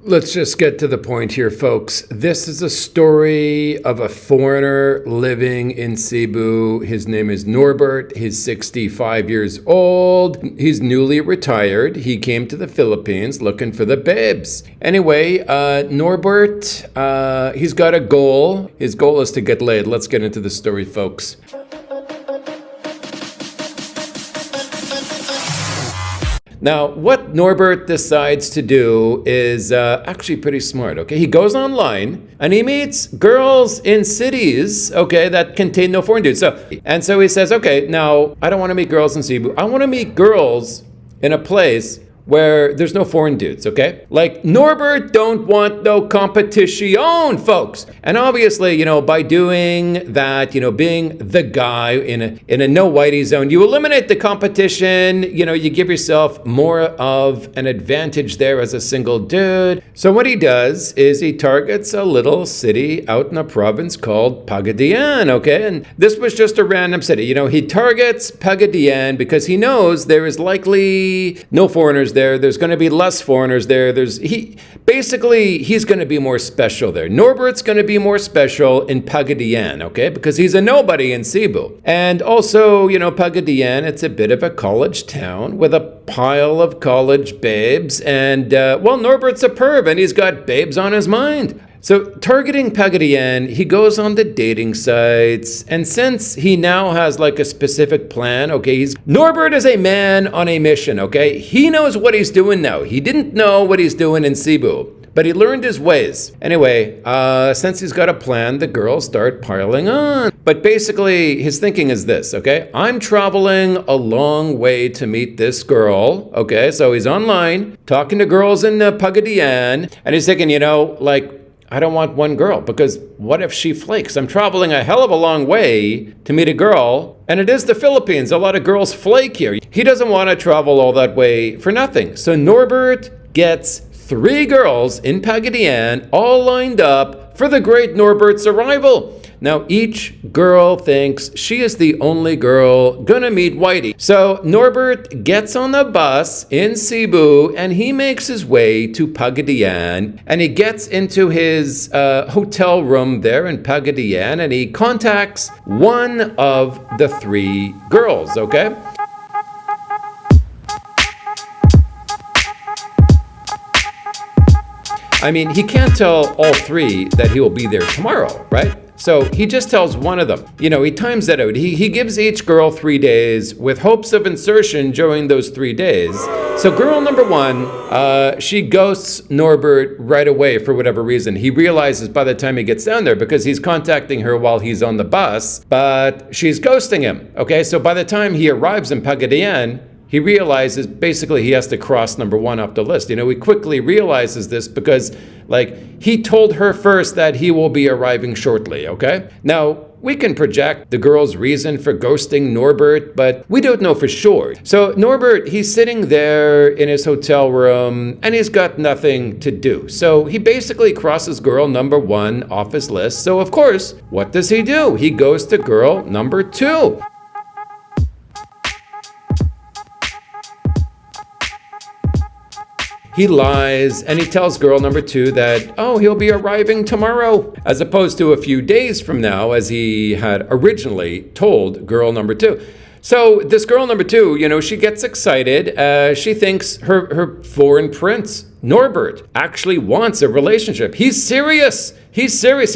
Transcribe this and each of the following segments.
Let's just get to the point here, folks. This is a story of a foreigner living in Cebu. His name is Norbert. He's 65 years old. He's newly retired. He came to the Philippines looking for the babes. Anyway, Norbert, he's got a goal. His goal is to get laid. Let's get into the story, folks. Now, what Norbert decides to do is actually pretty smart, okay? He goes online and he meets girls in cities, okay, that contain no foreign dudes. So he says, okay, now I don't want to meet girls in Cebu. I want to meet girls in a place where there's no foreign dudes, okay? Like, Norbert don't want no competition, folks. And obviously, by doing that, being the guy in a no whitey zone, you eliminate the competition, you give yourself more of an advantage there as a single dude. So what he does is he targets a little city out in a province called Pagadian, okay? And this was just a random city. He targets Pagadian because he knows there is likely no foreigners there. There's going to be less foreigners there. He's going to be more special there. Norbert's going to be more special in Pagadian, okay? Because he's a nobody in Cebu. And also, Pagadian, it's a bit of a college town with a pile of college babes. And, Norbert's a perv and he's got babes on his mind. So targeting Pagadian, he goes on the dating sites, and since he now has like a specific plan, okay, Norbert is a man on a mission, okay? He knows what he's doing now. He didn't know what he's doing in Cebu, but he learned his ways. Anyway, since he's got a plan, the girls start piling on. But basically, his thinking is this, okay? I'm traveling a long way to meet this girl, okay? So he's online, talking to girls in Pagadian, and he's thinking, I don't want one girl, because what if she flakes? I'm traveling a hell of a long way to meet a girl, and it is the Philippines. A lot of girls flake here. He doesn't want to travel all that way for nothing. So Norbert gets 3 girls in Pagadian all lined up for the great Norbert's arrival. Now, each girl thinks she is the only girl gonna meet Whitey. So Norbert gets on the bus in Cebu and he makes his way to Pagadian, and he gets into his hotel room there in Pagadian, and he contacts one of the 3 girls, okay? I mean, he can't tell all 3 that he will be there tomorrow, right? So he just tells one of them. He times that out. He gives each girl 3 days with hopes of insertion during those 3 days. So girl number 1, she ghosts Norbert right away for whatever reason. He realizes by the time he gets down there, because he's contacting her while he's on the bus, but she's ghosting him. Okay, so by the time he arrives in Pagadian, he realizes basically he has to cross number 1 off the list. He quickly realizes this because he told her first that he will be arriving shortly, okay? Now, we can project the girl's reason for ghosting Norbert, but we don't know for sure. So Norbert, he's sitting there in his hotel room and he's got nothing to do. So he basically crosses girl number 1 off his list. So of course, what does he do? He goes to girl number 2. He lies and he tells girl number 2 that, he'll be arriving tomorrow, as opposed to a few days from now, as he had originally told girl number 2. So this girl number 2, she gets excited. She thinks her foreign prince, Norbert, actually wants a relationship. He's serious. He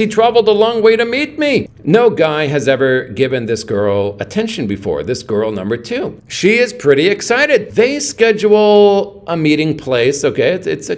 traveled a long way to meet me. No guy has ever given this girl attention before, this girl number 2. She is pretty excited. They schedule a meeting place, okay? It's a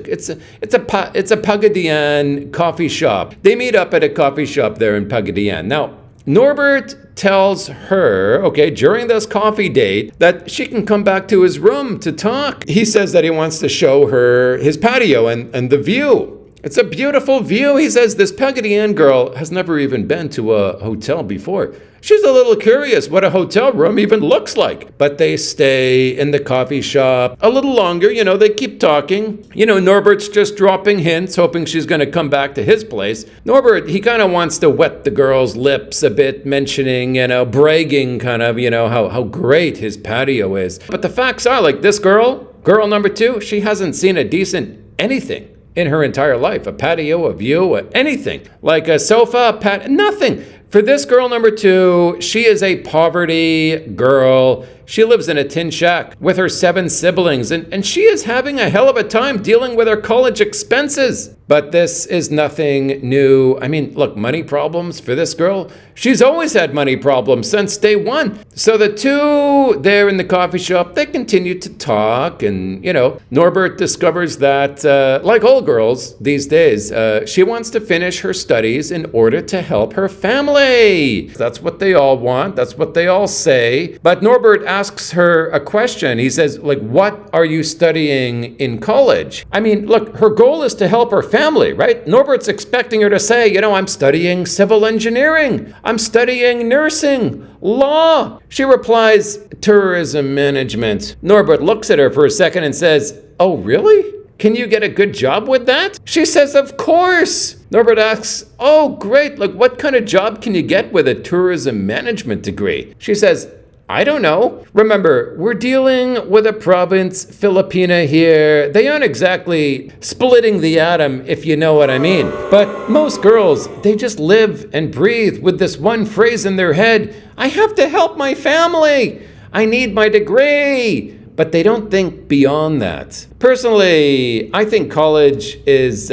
Pagadian coffee shop. They meet up at a coffee shop there in Pagadian. Now, Norbert tells her, okay, during this coffee date, that she can come back to his room to talk. He says that he wants to show her his patio and the view. It's a beautiful view. He says this Pagadian girl has never even been to a hotel before. She's a little curious what a hotel room even looks like. But they stay in the coffee shop a little longer. They keep talking. Norbert's just dropping hints, hoping she's going to come back to his place. Norbert, he kind of wants to wet the girl's lips a bit, mentioning, bragging kind of, how great his patio is. But the facts are, this girl number 2, she hasn't seen a decent anything in her entire life. A patio, a view, anything. Like a sofa, nothing. For this girl number 2, she is a poverty girl. She lives in a tin shack with her 7 siblings, and she is having a hell of a time dealing with her college expenses. But this is nothing new. I mean, look, money problems for this girl, she's always had money problems since day one. So the two there in the coffee shop, they continue to talk, and, Norbert discovers that, like all girls these days, she wants to finish her studies in order to help her family. That's what they all want. That's what they all say. But Norbert asks her a question. He says, what are you studying in college? I mean, look, her goal is to help her family, right? Norbert's expecting her to say, I'm studying civil engineering. I'm studying nursing, law. She replies, tourism management. Norbert looks at her for a second and says, oh, really? Can you get a good job with that? She says, of course. Norbert asks, oh, great. What kind of job can you get with a tourism management degree? She says, I don't know. Remember, we're dealing with a province, Filipina here. They aren't exactly splitting the atom, if you know what I mean. But most girls, they just live and breathe with this one phrase in their head. I have to help my family. I need my degree. But they don't think beyond that. Personally, I think college is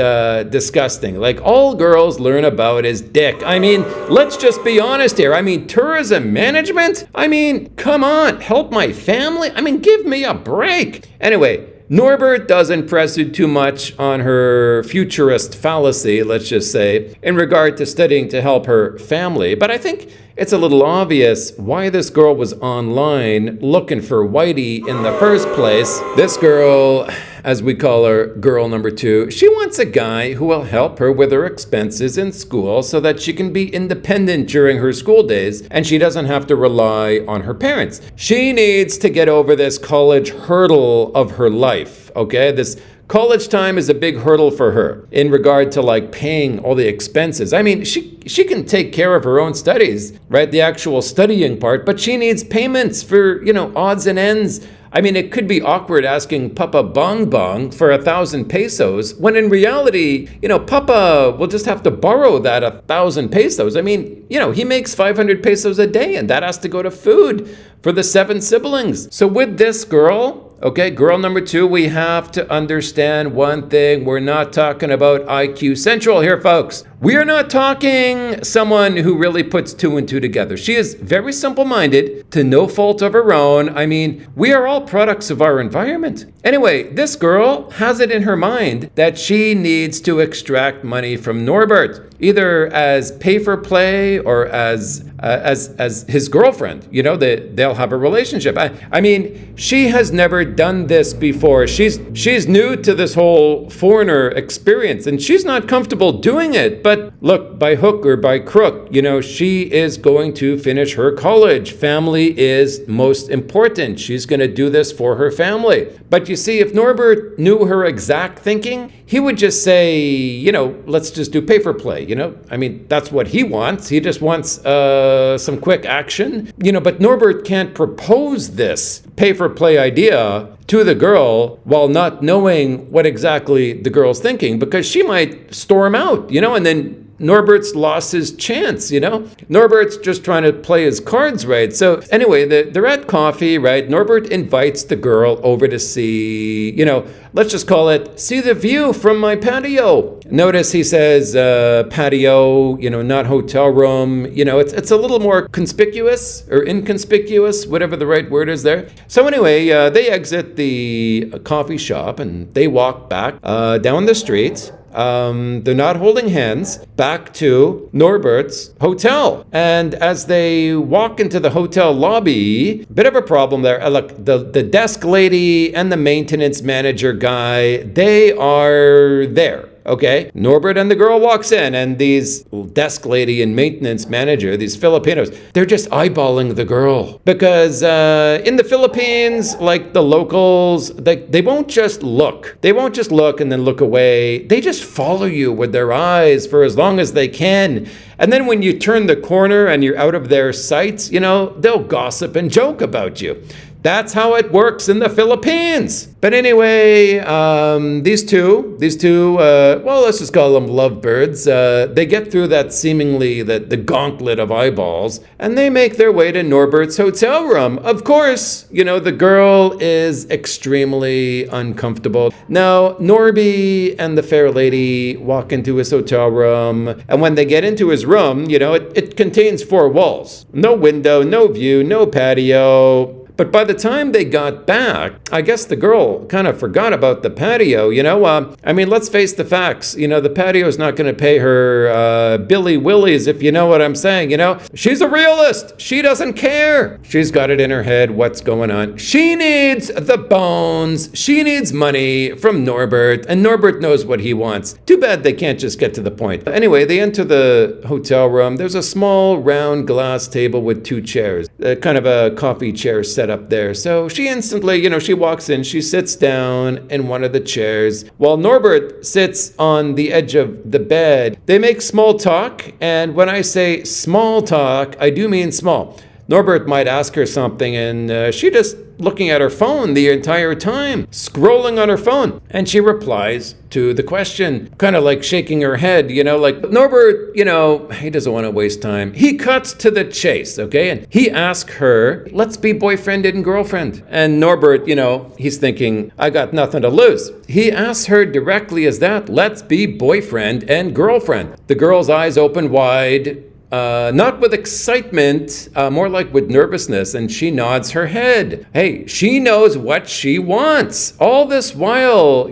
disgusting. All girls learn about is dick. I mean, let's just be honest here. I mean, tourism management? I mean, come on, help my family? I mean, give me a break. Anyway, Norbert doesn't press it too much on her futurist fallacy, let's just say, in regard to studying to help her family. But I think it's a little obvious why this girl was online looking for Whitey in the first place. This girl, as we call her, girl number 2, she wants a guy who will help her with her expenses in school so that she can be independent during her school days and she doesn't have to rely on her parents. She needs to get over this college hurdle of her life, okay? This college time is a big hurdle for her in regard to paying all the expenses. I mean, she can take care of her own studies, right? The actual studying part, but she needs payments for, odds and ends. I mean, it could be awkward asking Papa Bong Bong for 1,000 pesos when in reality, Papa will just have to borrow that 1,000 pesos. I mean, he makes 500 pesos a day and that has to go to food for the 7 siblings. So with this girl, okay, girl number 2, we have to understand one thing. We're not talking about IQ Central here, folks. We are not talking someone who really puts 2 and 2 together. She is very simple-minded to no fault of her own. I mean, we are all products of our environment. Anyway, this girl has it in her mind that she needs to extract money from Norbert, either as pay for play or as his girlfriend. They'll have a relationship. I mean, she has never done this before. She's new to this whole foreigner experience and she's not comfortable doing it. But look, by hook or by crook, she is going to finish her college. Family is most important. She's going to do this for her family. But you see, if Norbert knew her exact thinking, he would just say, let's just do pay for play. I mean, that's what he wants. He just wants some quick action. But Norbert can't propose this pay for play idea to the girl while not knowing what exactly the girl's thinking, because she might storm out, and then Norbert's lost his chance, Norbert's just trying to play his cards right. So anyway, they're at coffee, right? Norbert invites the girl over to see, let's just call it, see the view from my patio. Notice he says patio, not hotel room. It's a little more conspicuous or inconspicuous, whatever the right word is there. So anyway, they exit the coffee shop and they walk back down the street. They're not holding hands, back to Norbert's hotel. And as they walk into the hotel lobby, bit of a problem there. Look, the desk lady and the maintenance manager guy, they are there. Okay, Norbert and the girl walks in, and these desk lady and maintenance manager, these Filipinos, they're just eyeballing the girl. Because in the Philippines, like the locals, they won't just look. They won't just look and then look away. They just follow you with their eyes for as long as they can. And then when you turn the corner and you're out of their sights, they'll gossip and joke about you. That's how it works in the Philippines. But anyway, these two, well, let's just call them lovebirds. They get through that seemingly the gauntlet of eyeballs, and they make their way to Norbert's hotel room. Of course, the girl is extremely uncomfortable. Now, Norby and the fair lady walk into his hotel room, and when they get into his room, it contains 4 walls. No window, no view, no patio. But by the time they got back, I guess the girl kind of forgot about the patio, let's face the facts. The patio is not going to pay her Billy Willies, if you know what I'm saying, She's a realist. She doesn't care. She's got it in her head what's going on. She needs the bones. She needs money from Norbert, and Norbert knows what he wants. Too bad they can't just get to the point. Anyway, they enter the hotel room. There's a small round glass table with 2 chairs, kind of a coffee chair set up there. So she instantly, she walks in, she sits down in one of the chairs while Norbert sits on the edge of the bed. They make small talk, and when I say small talk, I do mean small. Norbert might ask her something, and she just looking at her phone the entire time, scrolling on her phone. And she replies to the question, kind of like shaking her head, like Norbert, he doesn't want to waste time. He cuts to the chase, okay? And he asks her, let's be boyfriend and girlfriend. And Norbert, he's thinking, I got nothing to lose. He asks her directly as that, let's be boyfriend and girlfriend. The girl's eyes open wide, not with excitement, more like with nervousness, and she nods her head. Hey, she knows what she wants. All this while,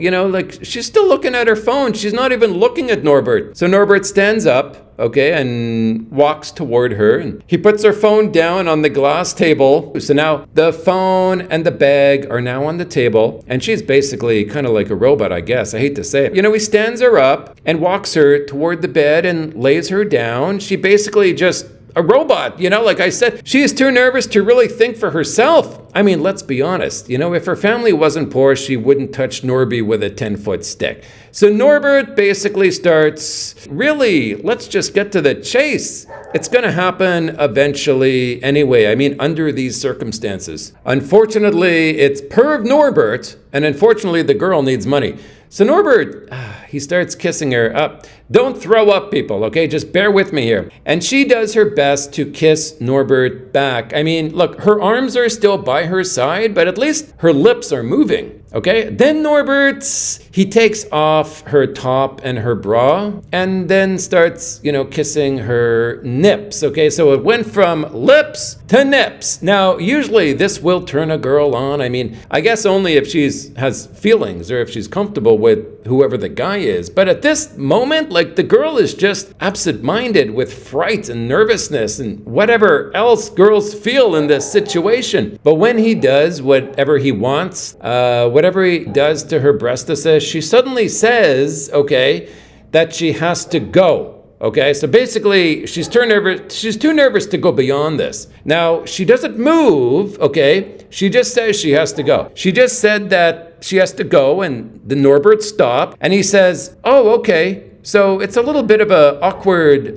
she's still looking at her phone. She's not even looking at Norbert. So Norbert stands up, okay, and walks toward her, and he puts her phone down on the glass table. So now the phone and the bag are now on the table, and she's basically kind of like a robot, I guess. I hate to say it. He stands her up and walks her toward the bed and lays her down. She basically just a robot, like I said, she is too nervous to really think for herself. I mean, let's be honest, if her family wasn't poor, she wouldn't touch Norby with a 10-foot stick. So Norbert basically starts, really, let's just get to the chase. It's going to happen eventually anyway. I mean, under these circumstances. Unfortunately, it's perv Norbert, and unfortunately, the girl needs money. So Norbert, he starts kissing her up. Don't throw up, people, okay? Just bear with me here. And she does her best to kiss Norbert back. I mean, look, her arms are still by her side, but at least her lips are moving. Okay, then Norbert, he takes off her top and her bra and then starts, kissing her nips. Okay, so it went from lips to nips. Now, usually this will turn a girl on. I mean, I guess only if has feelings or if she's comfortable with whoever the guy is. But at this moment, the girl is just absent-minded with fright and nervousness and whatever else girls feel in this situation. But when he does whatever he wants, whatever he does to her breastesses, she suddenly says, okay, that she has to go. Okay, so basically she's too nervous to go beyond this. Now, she doesn't move, okay? She just says she has to go. She just said that she has to go, and the Norbert stopped, and he says, oh, okay. So it's a little bit of a awkward,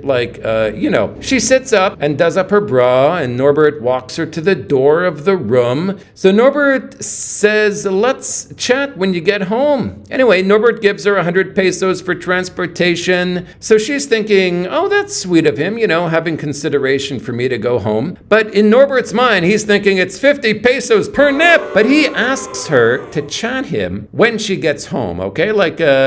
she sits up and does up her bra, and Norbert walks her to the door of the room. So Norbert says, let's chat when you get home. Anyway, Norbert gives her 100 pesos for transportation. So she's thinking, oh, that's sweet of him, having consideration for me to go home. But in Norbert's mind, he's thinking it's 50 pesos per nip. But he asks her to chat him when she gets home, okay?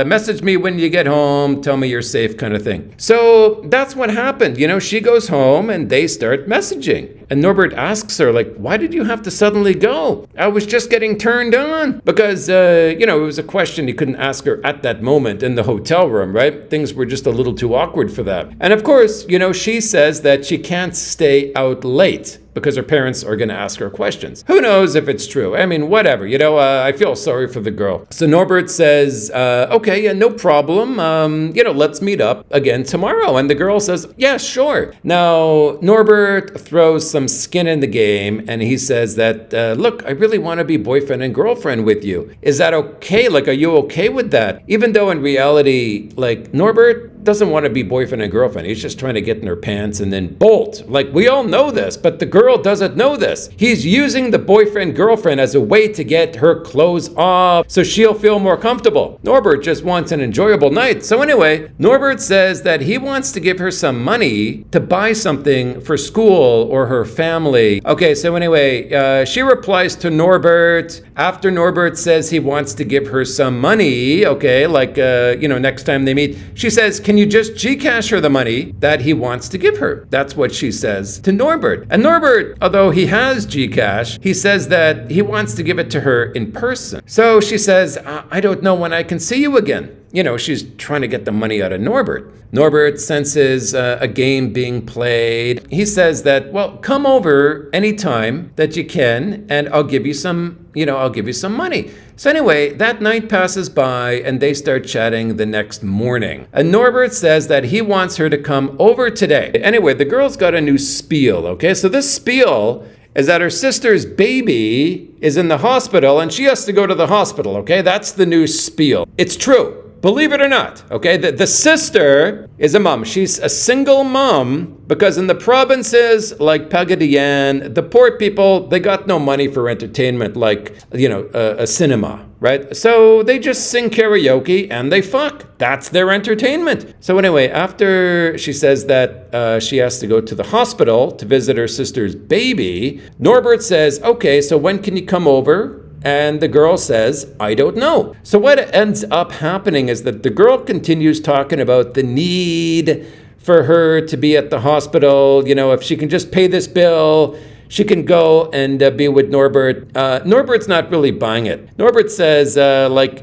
Message me when you get home, tell me you're safe kind of thing. So that's what happened. She goes home and they start messaging. And Norbert asks her, why did you have to suddenly go? I was just getting turned on. Because, it was a question he couldn't ask her at that moment in the hotel room, right? Things were just a little too awkward for that. And of course, she says that she can't stay out late because her parents are going to ask her questions. Who knows if it's true? I mean, whatever. I feel sorry for the girl. So Norbert says, okay, yeah, no problem. Let's meet up again tomorrow. And the girl says, yeah, sure. Now, Norbert throws some skin in the game and he says that, look, I really want to be boyfriend and girlfriend with you. Is that okay? Are you okay with that? Even though in reality, Norbert doesn't want to be boyfriend and girlfriend. He's just trying to get in her pants and then bolt. Like, we all know this, but the girl doesn't know this. He's using the boyfriend-girlfriend as a way to get her clothes off so she'll feel more comfortable. Norbert just wants an enjoyable night. So anyway, Norbert says that he wants to give her some money to buy something for school or her family. Okay, so anyway, she replies to Norbert after Norbert says he wants to give her some money, okay, like, next time they meet. She says, can you just Gcash her the money that he wants to give her? That's what she says to Norbert. And Norbert, although he has Gcash, he says that he wants to give it to her in person. So she says, I don't know when I can see you again. She's trying to get the money out of Norbert. Norbert senses a game being played. He says that, well, come over anytime that you can, and I'll give you some money. So anyway, that night passes by and they start chatting the next morning. And Norbert says that he wants her to come over today. Anyway, the girl's got a new spiel, okay? So this spiel is that her sister's baby is in the hospital and she has to go to the hospital, okay? That's the new spiel. It's true. Believe it or not, okay? The sister is a mom. She's a single mom because in the provinces like Pagadian, the poor people, they got no money for entertainment like, a cinema, right? So they just sing karaoke and they fuck. That's their entertainment. So anyway, after she says that she has to go to the hospital to visit her sister's baby, Norbert says, okay, so when can you come over? And the girl says, I don't know. So what ends up happening is that the girl continues talking about the need for her to be at the hospital. If she can just pay this bill, she can go and be with Norbert. Norbert's not really buying it. Norbert says,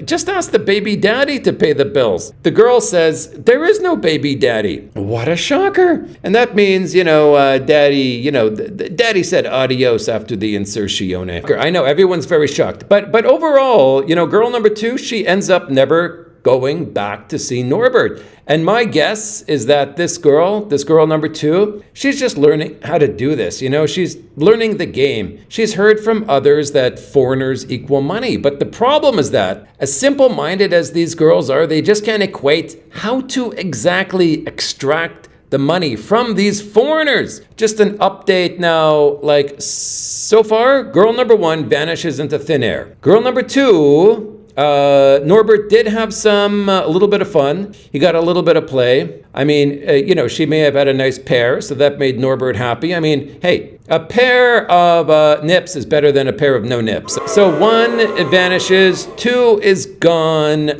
just ask the baby daddy to pay the bills. The girl says, there is no baby daddy. What a shocker. And that means, daddy, daddy said adios after the Insertion. I know everyone's very shocked. But overall, girl number 2, she ends up never going back to see Norbert. And my guess is that this girl number 2, she's just learning how to do this. She's learning the game. She's heard from others that foreigners equal money. But the problem is that, as simple-minded as these girls are, they just can't equate how to exactly extract the money from these foreigners. Just an update now, so far, girl number 1 vanishes into thin air. Girl number 2, Norbert did have a little bit of fun. He got a little bit of play. I mean, she may have had a nice pair, so that made Norbert happy. I mean, hey, a pair of nips is better than a pair of no nips. So 1 vanishes, 2 is gone.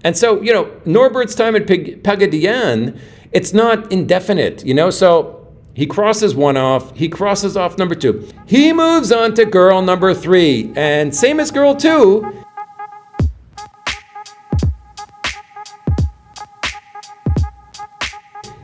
And so, Norbert's time at Pagadian, it's not indefinite, so he crosses 1 off. He crosses off number 2. He moves on to girl number 3. And same as girl 2,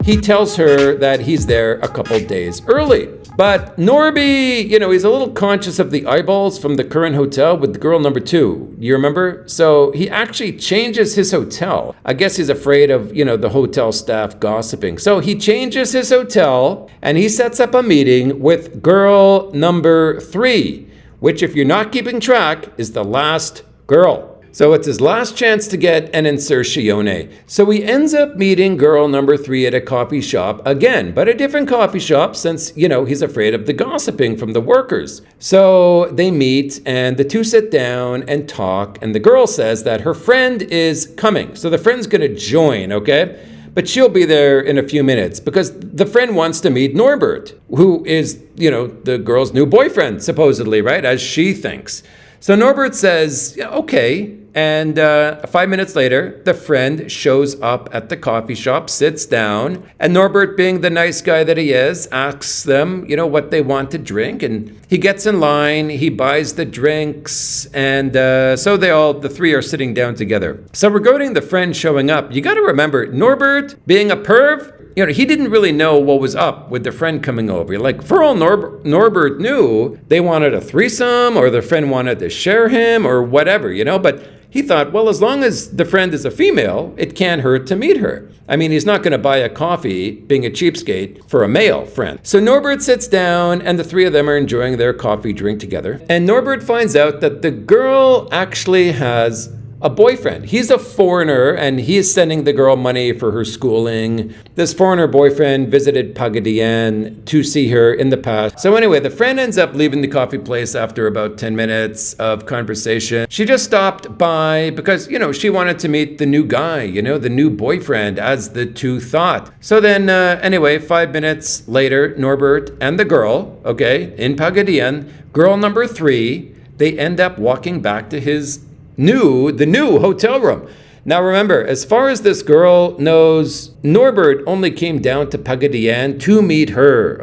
he tells her that he's there a couple days early. But Norby, he's a little conscious of the eyeballs from the current hotel with girl number 2. You remember? So he actually changes his hotel. I guess he's afraid of, the hotel staff gossiping. So he changes his hotel and he sets up a meeting with girl number 3, which, if you're not keeping track, is the last girl. So it's his last chance to get an Insertion. So he ends up meeting girl number 3 at a coffee shop again, but a different coffee shop since, he's afraid of the gossiping from the workers. So they meet and the two sit down and talk, and the girl says that her friend is coming. So the friend's going to join, okay? But she'll be there in a few minutes because the friend wants to meet Norbert, who is, the girl's new boyfriend, supposedly, right? As she thinks. So Norbert says, okay. And 5 minutes later, the friend shows up at the coffee shop, sits down, and Norbert, being the nice guy that he is, asks them, what they want to drink. And he gets in line, he buys the drinks, and so the 3 are sitting down together. So regarding the friend showing up, you got to remember, Norbert, being a perv, he didn't really know what was up with the friend coming over. Like, for all Norbert knew, they wanted a threesome, or the friend wanted to share him, or whatever, but he thought, well, as long as the friend is a female, it can't hurt to meet her. I mean, he's not going to buy a coffee, being a cheapskate, for a male friend. So Norbert sits down, and the 3 of them are enjoying their coffee drink together. And Norbert finds out that the girl actually has a boyfriend. He's a foreigner and he is sending the girl money for her schooling. This foreigner boyfriend visited Pagadian to see her in the past. So anyway, the friend ends up leaving the coffee place after about 10 minutes of conversation. She just stopped by because, she wanted to meet the new guy, the new boyfriend, as the two thought. So then, anyway, 5 minutes later, Norbert and the girl, in Pagadian, girl number 3, they end up walking back to the new hotel room. Now remember, as far as this girl knows, Norbert only came down to Pagadian to meet her,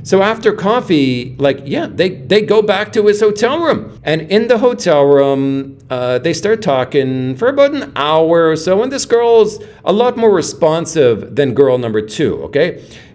So after coffee, they go back to his hotel room. And in the hotel room, they start talking for about an hour or so. And this girl's a lot more responsive than girl number 2,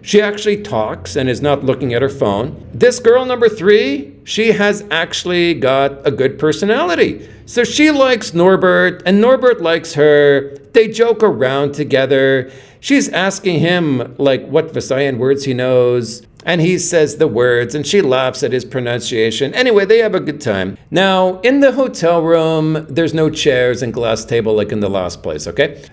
She actually talks and is not looking at her phone. This girl number 3, she has actually got a good personality. So she likes Norbert and Norbert likes her. They joke around together. She's asking him what Visayan words he knows. And he says the words and she laughs at his pronunciation. Anyway, they have a good time. Now, in the hotel room, there's no chairs and glass table like in the last place,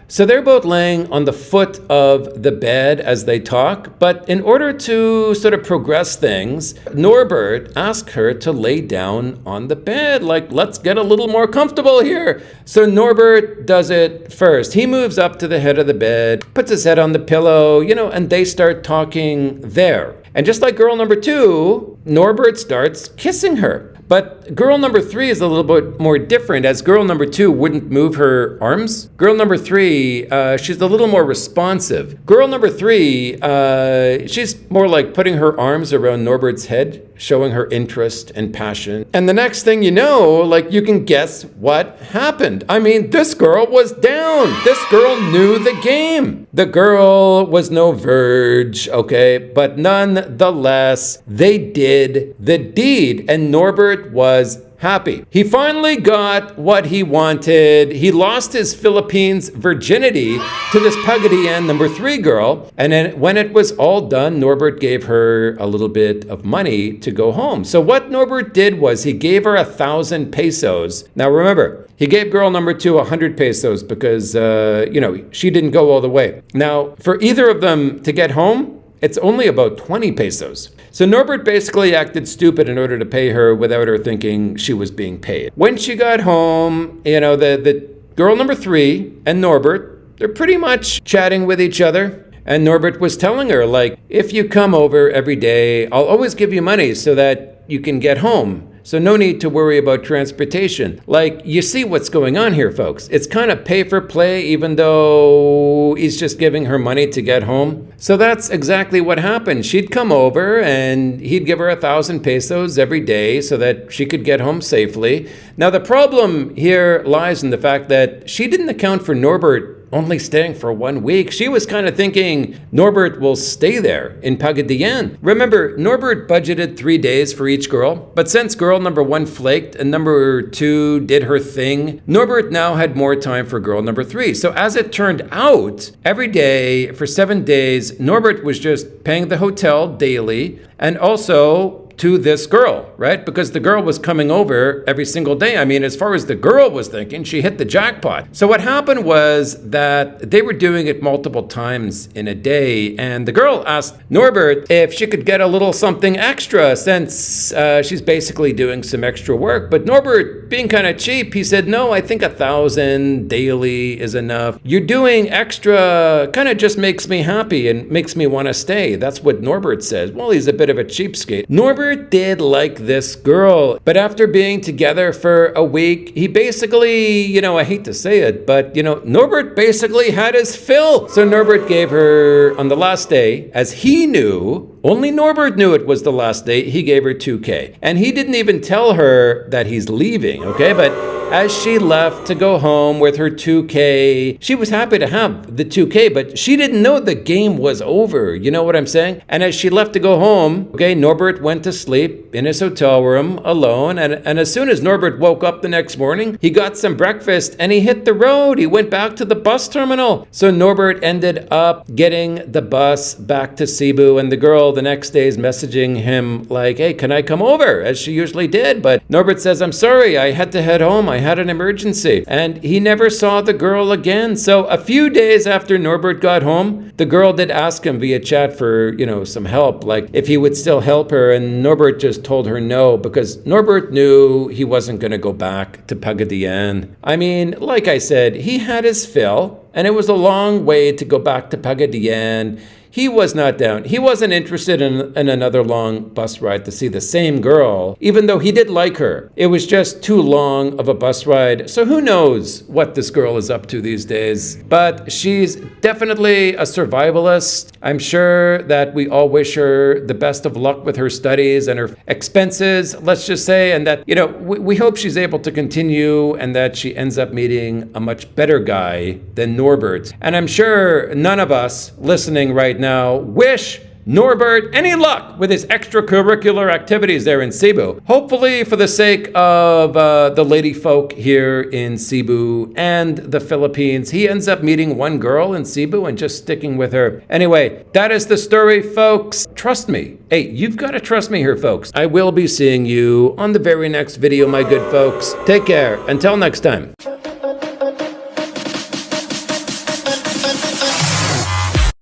So they're both laying on the foot of the bed as they talk. But in order to sort of progress things, Norbert asked her to lay down on the bed. Let's get a little more comfortable here. So Norbert does it first. He moves up to the head of the bed, puts his head on the pillow, and they start talking there. And just like girl number 2, Norbert starts kissing her. But girl number 3 is a little bit more different, as girl number 2 wouldn't move her arms. Girl number 3, she's a little more responsive. Girl number 3, she's more like putting her arms around Norbert's head, showing her interest and passion. And the next thing you know, you can guess what happened. I mean, this girl was down. This girl knew the game. The girl was no verge, but nonetheless, they did the deed, and Norbert was happy. He finally got what he wanted. He lost his Philippines virginity to this Pagadian number 3 girl. And then when it was all done, Norbert gave her a little bit of money to go home. So what Norbert did was he gave her 1,000 pesos. Now remember, he gave girl number 2 100 pesos because, she didn't go all the way. Now, for either of them to get home, it's only about 20 pesos. So Norbert basically acted stupid in order to pay her without her thinking she was being paid. When she got home, the girl number 3 and Norbert, they're pretty much chatting with each other. And Norbert was telling her, if you come over every day, I'll always give you money so that you can get home. So no need to worry about transportation. You see what's going on here, folks. It's kind of pay for play, even though he's just giving her money to get home. So that's exactly what happened. She'd come over and he'd give her 1,000 pesos every day so that she could get home safely. Now the problem here lies in the fact that she didn't account for Norbert only staying for 1 week. She was kind of thinking Norbert will stay there in Pagadian. Remember, Norbert budgeted 3 days for each girl, but since girl number 1 flaked and number 2 did her thing, Norbert now had more time for girl number 3. So as it turned out, every day for 7 days, Norbert was just paying the hotel daily and also to this girl, right? Because the girl was coming over every single day. I mean, as far as the girl was thinking, she hit the jackpot. So what happened was that they were doing it multiple times in a day, and the girl asked Norbert if she could get a little something extra since she's basically doing some extra work. But Norbert, being kind of cheap, he said, no, I think 1,000 daily is enough. You're doing extra kind of just makes me happy and makes me want to stay. That's what Norbert says. Well, he's a bit of a cheapskate. Norbert did like this girl, but after being together for a week, he basically, I hate to say it, but, Norbert basically had his fill. So Norbert gave her, on the last day, as he knew, only Norbert knew it was the last day, he gave her 2K. And he didn't even tell her that he's leaving, but as she left to go home with her 2K, she was happy to have the 2K, but she didn't know the game was over. You know what I'm saying? And as she left to go home, Norbert went to sleep in his hotel room alone. And as soon as Norbert woke up the next morning, he got some breakfast and he hit the road. He went back to the bus terminal. So Norbert ended up getting the bus back to Cebu, and the girl the next day is messaging him hey, can I come over? As she usually did. But Norbert says, I'm sorry, I had to head home. I had an emergency. And he never saw the girl again. So a few days after Norbert got home, the girl did ask him via chat for, some help, like if he would still help her. And Norbert just told her no, because Norbert knew he wasn't going to go back to Pagadian. I mean, like I said, he had his fill, and it was a long way to go back to Pagadian. He was not down. He wasn't interested in another long bus ride to see the same girl, even though he did like her. It was just too long of a bus ride. So who knows what this girl is up to these days. But she's definitely a survivalist. I'm sure that we all wish her the best of luck with her studies and her expenses, let's just say, and that, we hope she's able to continue and that she ends up meeting a much better guy than Norbert. And I'm sure none of us listening right now wish Norbert any luck with his extracurricular activities there in Cebu. Hopefully, for the sake of the lady folk here in Cebu and the Philippines, he ends up meeting one girl in Cebu and just sticking with her. Anyway, that is the story, folks. Trust me. Hey, you've got to trust me here, folks. I will be seeing you on the very next video, my good folks. Take care. Until next time.